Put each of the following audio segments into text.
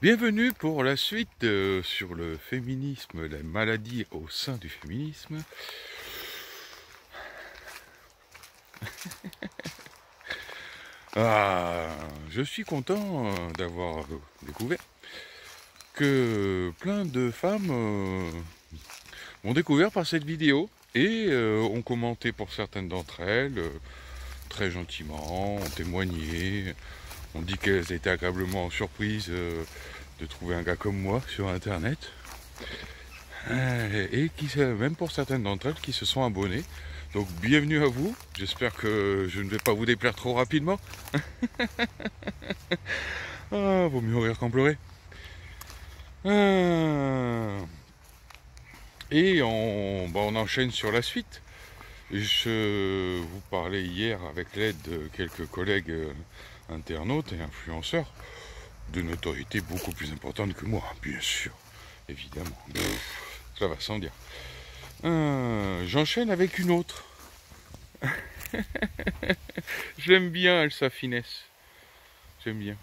Bienvenue pour la suite sur le féminisme, la maladie au sein du féminisme. Je suis content d'avoir découvert que plein de femmes ont découvert par cette vidéo et ont commenté pour certaines d'entre elles très gentiment, ont témoigné, ont dit qu'elles étaient agréablement surprises de trouver un gars comme moi sur internet et qui, même pour certaines d'entre elles, qui se sont abonnées. Donc bienvenue à vous, j'espère que je ne vais pas vous déplaire trop rapidement. Vaut mieux rire qu'en pleurer. Et on enchaîne sur la suite. Je vous parlais hier avec l'aide de quelques collègues internautes et influenceurs de notoriété beaucoup plus importante que moi, bien sûr, évidemment. Ça va sans dire. J'enchaîne avec une autre. J'aime bien sa finesse. J'aime bien.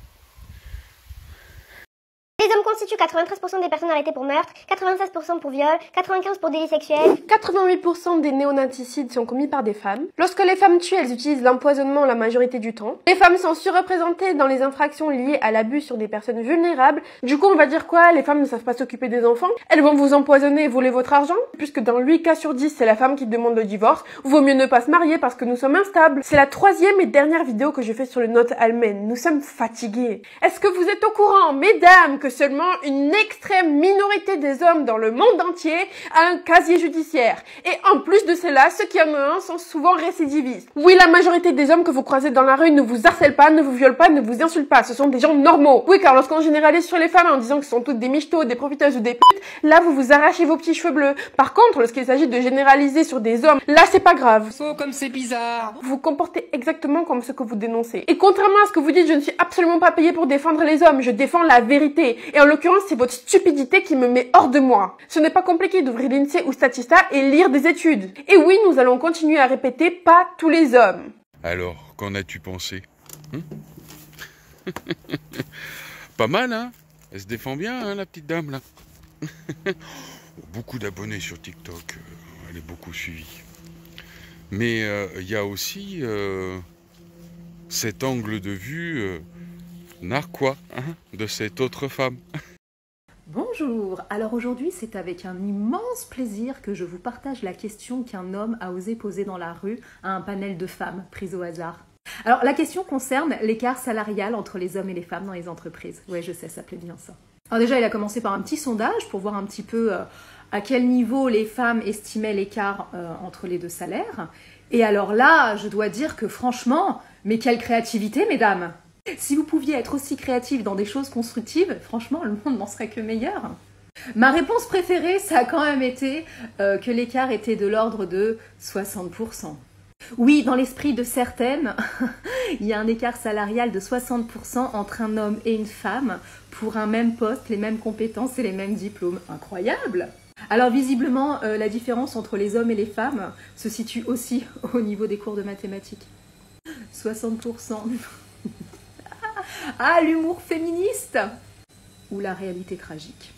Les hommes constituent 93% des personnes arrêtées pour meurtre, 96% pour viol, 95% pour délit sexuel. 88% des néonaticides sont commis par des femmes. Lorsque les femmes tuent, elles utilisent l'empoisonnement la majorité du temps. Les femmes sont surreprésentées dans les infractions liées à l'abus sur des personnes vulnérables. Du coup, on va dire quoi? Les femmes ne savent pas s'occuper des enfants? Elles vont vous empoisonner et voler votre argent? Puisque dans 8 cas sur 10, c'est la femme qui demande le divorce. Vaut mieux ne pas se marier parce que nous sommes instables. C'est la 3e et dernière vidéo que je fais sur le note allemagne. Nous sommes fatigués. Est-ce que vous êtes au courant, mesdames, que seulement une extrême minorité des hommes dans le monde entier a un casier judiciaire? Et en plus de cela, ceux qui en ont un sont souvent récidivistes. Oui, la majorité des hommes que vous croisez dans la rue ne vous harcèlent pas, ne vous violent pas, ne vous insultent pas. Ce sont des gens normaux. Oui, car lorsqu'on généralise sur les femmes en disant que ce sont toutes des michtos, des profiteuses ou des putes, là vous vous arrachez vos petits cheveux bleus. Par contre, lorsqu'il s'agit de généraliser sur des hommes, là c'est pas grave. Oh, comme c'est bizarre. Vous vous comportez exactement comme ce que vous dénoncez. Et contrairement à ce que vous dites, je ne suis absolument pas payée pour défendre les hommes, je défends la vérité. Et en l'occurrence, c'est votre stupidité qui me met hors de moi. Ce n'est pas compliqué d'ouvrir l'INSEE ou Statista et lire des études. Et oui, nous allons continuer à répéter pas tous les hommes. Alors, qu'en as-tu pensé? Pas mal, hein? Elle se défend bien, hein, la petite dame, là. Beaucoup d'abonnés sur TikTok, elle est beaucoup suivie. Mais il y a aussi cet angle de vue narquois de cette autre femme. Bonjour, alors aujourd'hui c'est avec un immense plaisir que je vous partage la question qu'un homme a osé poser dans la rue à un panel de femmes prises au hasard. Alors la question concerne l'écart salarial entre les hommes et les femmes dans les entreprises. Ouais, je sais, ça plaît bien ça. Alors déjà il a commencé par un petit sondage pour voir un petit peu à quel niveau les femmes estimaient l'écart entre les deux salaires. Et alors là, je dois dire que franchement, mais quelle créativité mesdames! Si vous pouviez être aussi créative dans des choses constructives, franchement, le monde n'en serait que meilleur. Ma réponse préférée, ça a quand même été que l'écart était de l'ordre de 60%. Oui, dans l'esprit de certaines, il y a un écart salarial de 60% entre un homme et une femme pour un même poste, les mêmes compétences et les mêmes diplômes. Incroyable! Alors visiblement, la différence entre les hommes et les femmes se situe aussi au niveau des cours de mathématiques. 60%. Ah, l'humour féministe ou la réalité tragique?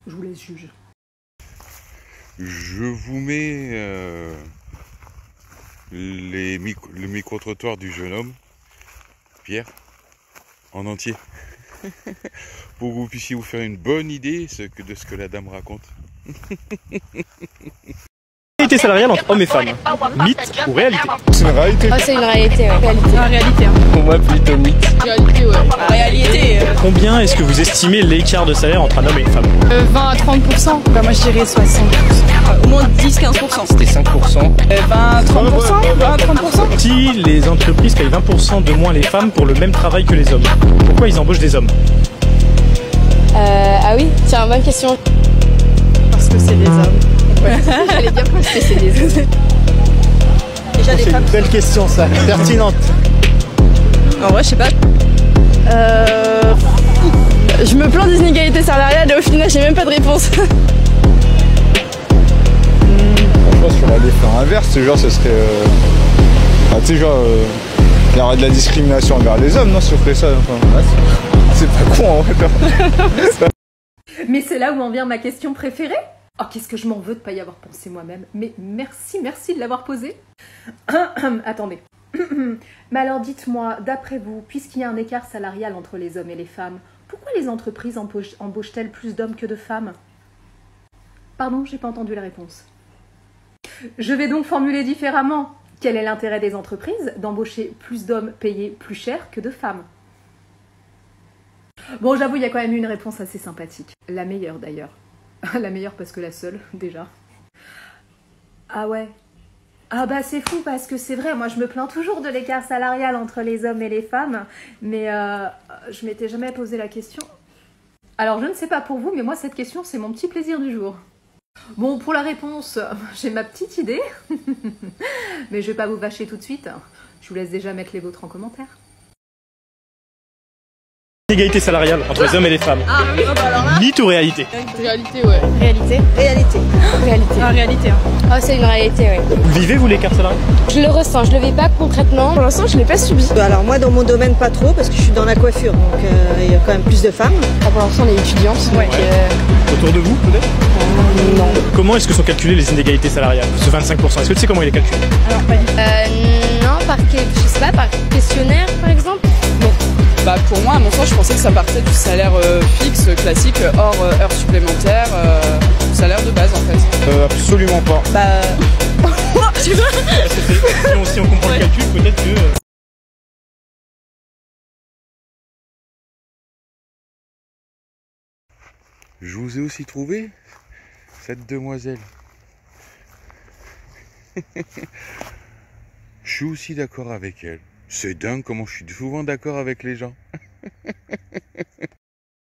Je vous laisse juger. Je vous mets le micro-trottoir du jeune homme, Pierre, en entier, pour que vous puissiez vous faire une bonne idée de ce que la dame raconte. L'égalité salariale entre hommes et femmes, mythe ou réalité? C'est une réalité. Ah, c'est une réalité, ouais. Réalité. En réalité, hein. Pour moi, plutôt mythe. Réalité, ouais. Réalité. Combien est-ce que vous estimez l'écart de salaire entre un homme et une femme? 20 à 30%. Bah, moi, je dirais 60%. Au moins 10-15%. C'était 5%. 20-30%. 20-30%. Si les entreprises payent 20% de moins les femmes pour le même travail que les hommes, pourquoi ils embauchent des hommes? Ah oui, tiens, bonne question. Parce que c'est des hommes. Ouais, j'allais dire parce que c'est des hommes. Déjà des C'est femmes. une belle question ça, pertinente. En vrai, je sais pas. Je me plains des inégalités salariales et au final, j'ai même pas de réponse. Franchement, sur l'effet inverse, genre, ce serait. Tu sais, genre. Il y aurait de la discrimination envers les hommes, non, si on ferait ça. Enfin, C'est pas con en vrai. Mais c'est là où en vient ma question préférée. Oh, qu'est-ce que je m'en veux de pas y avoir pensé moi-même. Mais merci de l'avoir posée. Attendez. Mais alors dites-moi, d'après vous, puisqu'il y a un écart salarial entre les hommes et les femmes, pourquoi les entreprises embauchent-elles plus d'hommes que de femmes? Pardon, j'ai pas entendu la réponse. Je vais donc formuler différemment. Quel est l'intérêt des entreprises d'embaucher plus d'hommes payés plus cher que de femmes? Bon, j'avoue, il y a quand même eu une réponse assez sympathique. La meilleure d'ailleurs. La meilleure parce que la seule, déjà. Ah ouais. Ah bah c'est fou parce que c'est vrai, moi je me plains toujours de l'écart salarial entre les hommes et les femmes, mais je m'étais jamais posé la question. Alors je ne sais pas pour vous, mais moi cette question c'est mon petit plaisir du jour. Bon, pour la réponse, j'ai ma petite idée, mais je vais pas vous vacher tout de suite. Je vous laisse déjà mettre les vôtres en commentaire. L'égalité salariale entre les hommes et les femmes. Ah oui, bah alors là. Mythe ou réalité? Réalité, ouais. Réalité. Réalité. Réalité. Ah, réalité. Ah, c'est une réalité, ouais. Vous le vivez, vous, l'écart salarial? Je le ressens, je le vis pas concrètement. Pour l'instant, je l'ai pas subi. Alors moi, dans mon domaine, pas trop, parce que je suis dans la coiffure, donc il y a quand même plus de femmes. Pour l'instant, on est étudiantes. Ouais. Autour de vous, peut-être? Non. Comment est-ce que sont calculées les inégalités salariales? Ce 25%, est-ce que tu sais comment il est calculé? Alors, pas du tout. Non, je sais pas, par questionnaire, par exemple. Bon. Bah pour moi, à mon sens, je pensais que ça partait du salaire fixe, classique, hors heures supplémentaires, salaire de base en fait. Absolument pas. Bah... Si on comprend le calcul, peut-être que... Je vous ai aussi trouvé cette demoiselle. Je suis aussi d'accord avec elle. C'est dingue comment je suis souvent d'accord avec les gens.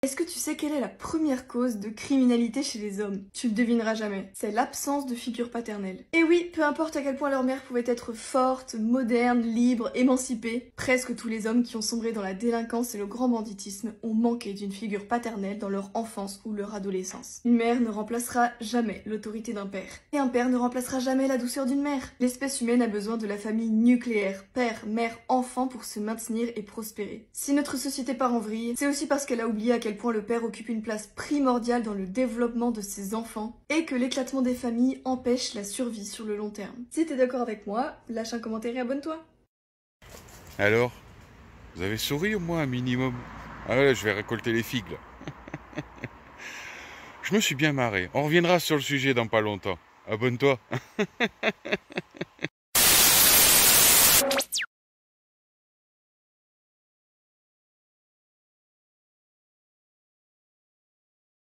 Est-ce que tu sais quelle est la première cause de criminalité chez les hommes? Tu le devineras jamais. C'est l'absence de figure paternelle. Et oui, peu importe à quel point leur mère pouvait être forte, moderne, libre, émancipée, presque tous les hommes qui ont sombré dans la délinquance et le grand banditisme ont manqué d'une figure paternelle dans leur enfance ou leur adolescence. Une mère ne remplacera jamais l'autorité d'un père. Et un père ne remplacera jamais la douceur d'une mère. L'espèce humaine a besoin de la famille nucléaire, père, mère, enfant pour se maintenir et prospérer. Si notre société part en vrille, c'est aussi parce qu'elle a oublié à quel point le père occupe une place primordiale dans le développement de ses enfants et que l'éclatement des familles empêche la survie sur le long terme. Si t'es d'accord avec moi, lâche un commentaire et abonne-toi. Alors, vous avez souri au moins un minimum? Ah ouais, je vais récolter les figues là. Je me suis bien marré. On reviendra sur le sujet dans pas longtemps. Abonne-toi.